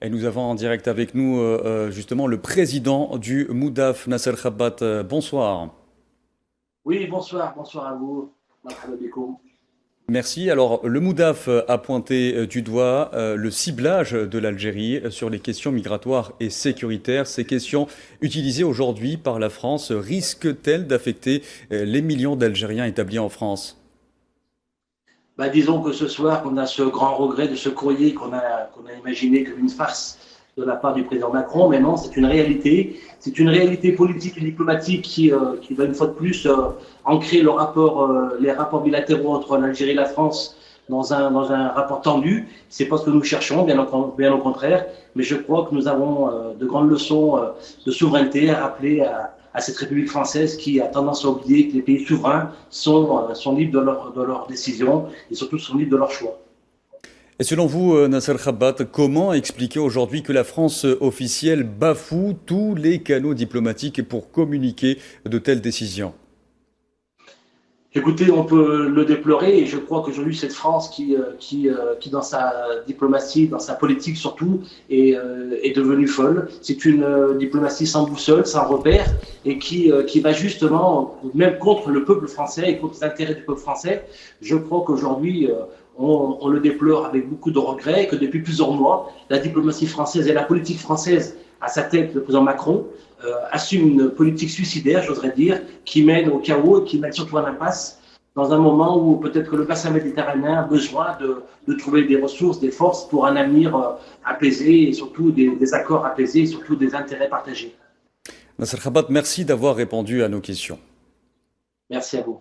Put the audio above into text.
Et nous avons en direct avec nous justement le président du MOUDAF, Nasser Khabat. Bonsoir. Oui, bonsoir, bonsoir à vous. Marhaba bikoum. Merci. Alors, le MOUDAF a pointé du doigt le ciblage de l'Algérie sur les questions migratoires et sécuritaires. Ces questions utilisées aujourd'hui par la France risquent-elles d'affecter les millions d'Algériens établis en France? Disons que ce soir, on a ce grand regret de ce courrier qu'on a imaginé comme une farce de la part du président Macron, mais non, c'est une réalité. C'est une réalité politique et diplomatique qui va une fois de plus ancrer les rapports bilatéraux entre l'Algérie et la France dans un rapport tendu. C'est pas ce que nous cherchons, bien au contraire, mais je crois que nous avons de grandes leçons de souveraineté à rappeler à cette République française qui a tendance à oublier que les pays souverains sont libres de leurs décisions et surtout sont libres de leurs choix. Et selon vous, Nasser Khabat, comment expliquer aujourd'hui que la France officielle bafoue tous les canaux diplomatiques pour communiquer de telles décisions? Écoutez, on peut le déplorer et je crois qu'aujourd'hui, cette France qui, dans sa diplomatie, dans sa politique surtout, est devenue folle. C'est une diplomatie sans boussole, sans repère et qui va justement, même contre le peuple français et contre les intérêts du peuple français. Je crois qu'aujourd'hui, on le déplore avec beaucoup de regrets, que depuis plusieurs mois, la diplomatie française et la politique française, à sa tête le président Macron, assume une politique suicidaire, j'oserais dire, qui mène au chaos et qui mène surtout à l'impasse, dans un moment où peut-être que le bassin méditerranéen a besoin de trouver des ressources, des forces pour un avenir apaisé et surtout des accords apaisés et surtout des intérêts partagés. Nasser Khabat, merci d'avoir répondu à nos questions. Merci à vous.